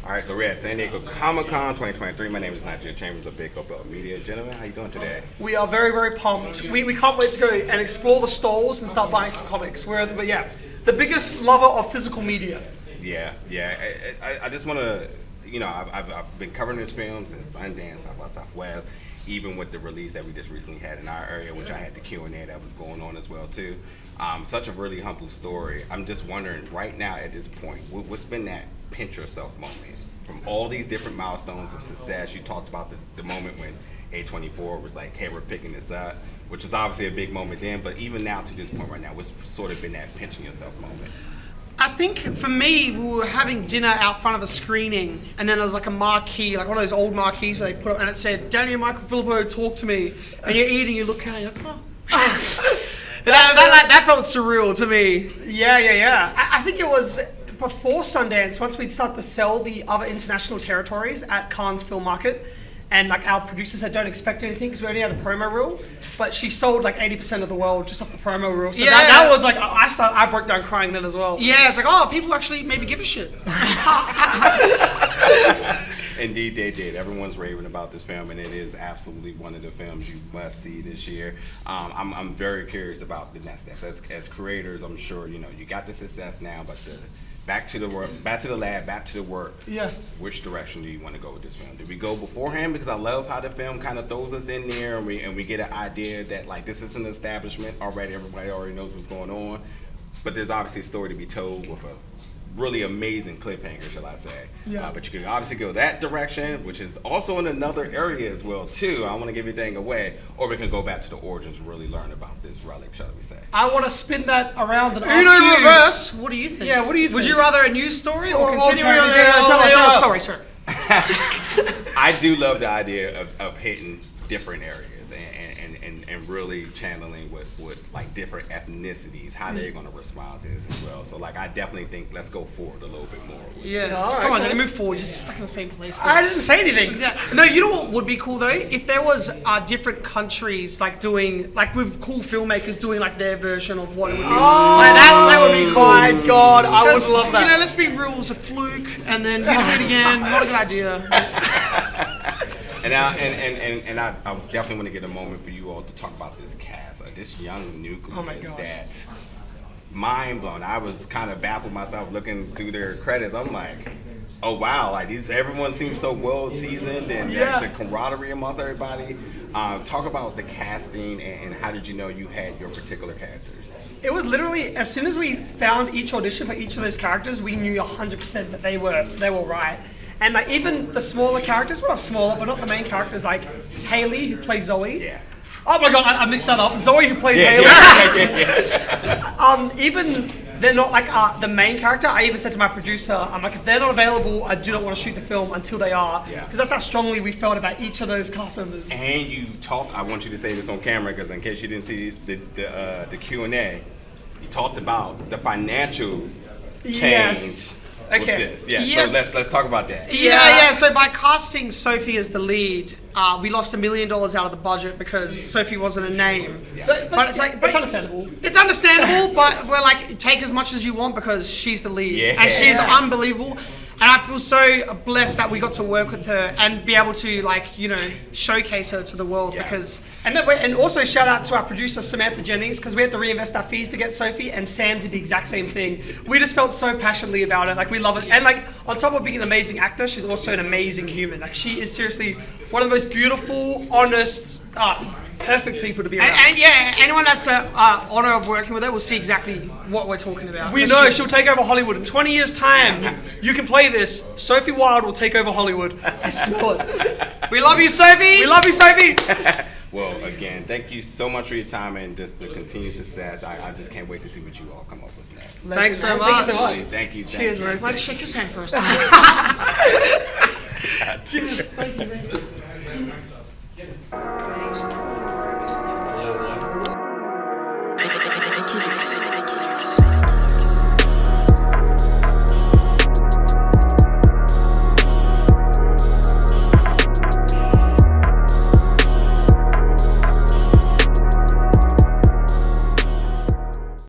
All right, so we're at San Diego Comic-Con 2023. My name is Nigel Chambers of Big Up Media. Gentlemen, how you doing today? We are very, very pumped. We can't wait to go and explore the stalls and start buying some comics. But yeah, the biggest lover of physical media. Yeah. I just want to, I've been covering this film since Sundance, South by Southwest, even with the release that we just recently had in our area, which I had the Q&A that was going on as well too. Such a really humble story. I'm just wondering right now at this point, what's been that pinch yourself moment? From all these different milestones of success, you talked about the moment when A24 was like, hey, we're picking this up, which is obviously a big moment then, but even now to this point right now, what's sort of been that pinching yourself moment? I think for me, we were having dinner out front of a screening, and then there was like a marquee, like one of those old marquees where they put up, and it said, Daniel Michael Philippou, talk to me. And you're eating, you look at it, you're like, oh. that felt surreal to me. Yeah. I think it was before Sundance, once we'd start to sell the other international territories at Cannes Film Market, and like our producer said, don't expect anything because we only had a promo reel, but she sold like 80% of the world just off the promo reel. So that was like, I broke down crying then as well. Yeah, it's like, oh, people actually maybe give a shit. Indeed, they did. Everyone's raving about this film, and it is absolutely one of the films you must see this year. I'm very curious about the next steps. As creators, I'm sure you got the success now, but back to the work, back to the lab, back to the work. Yeah. Which direction do you want to go with this film? Do we go beforehand? Because I love how the film kind of throws us in there, and we get an idea that like this is an establishment already. Everybody already knows what's going on, but there's obviously a story to be told with a really amazing cliffhanger, shall I say. Yeah. But you can obviously go that direction, which is also in another area as well, too. I don't want to give anything away. Or we can go back to the origins and really learn about this relic, shall we say. I want to spin that around and ask you. Reverse, what do you think? Yeah, what do you think? Would you rather a news story or continue? Sorry. I do love the idea of hitting different areas and really channeling with like different ethnicities, how they're going to respond to this as well. So like I definitely think let's go forward a little bit more. Come on, move forward. You're stuck in the same place. I didn't say anything. Yeah. No, you know what would be cool though? If there was different countries like doing, like with cool filmmakers doing like their version of what it would be. That would be cool. My God, I would love that. Let's be real, it's a fluke, and then you do it again. Not a good idea. And I definitely want to get a moment for you all to talk about this cast, this young nucleus that mind blown. I was kind of baffled myself looking through their credits. I'm like, oh wow, like everyone seems so well seasoned and the camaraderie amongst everybody. Talk about the casting and how did you know you had your particular characters? It was literally as soon as we found each audition for each of those characters, we knew 100% that they were right. And like even the smaller characters, well not smaller, but not the main characters, like Haley who plays Zoe. Yeah. Oh my God, I mixed that up. Zoe who plays Haley. Yeah. Even they're not like the main character. I even said to my producer, I'm like, if they're not available, I do not want to shoot the film until they are. Because that's how strongly we felt about each of those cast members. And you talked, I want you to say this on camera because in case you didn't see the Q&A, you talked about the financial change. Okay. With this. Yes. So let's talk about that. Yeah. So by casting Sophie as the lead, we lost $1 million out of the budget because Sophie wasn't a name. Yeah. But it's understandable. It's understandable, but we're like, take as much as you want because she's the lead, and she's unbelievable. And I feel so blessed that we got to work with her and be able to showcase her to the world because. And also shout out to our producer Samantha Jennings because we had to reinvest our fees to get Sophie, and Sam did the exact same thing. We just felt so passionately about it, like we love it. And like on top of being an amazing actor, she's also an amazing human. Like she is seriously one of the most beautiful, honest, perfect people to be around. And anyone that's the honor of working with her will see exactly what we're talking about. We know she'll take over Hollywood. In 20 years' time, you can play this. Sophie Wilde will take over Hollywood. I smell it. We love you, Sophie. We love you, Sophie. Well, again, thank you so much for your time and just the continued success. I just can't wait to see what you all come up with next. Thanks so much. Thank you. Cheers, man. Why don't you shake his hand first? Cheers. Thank you, man.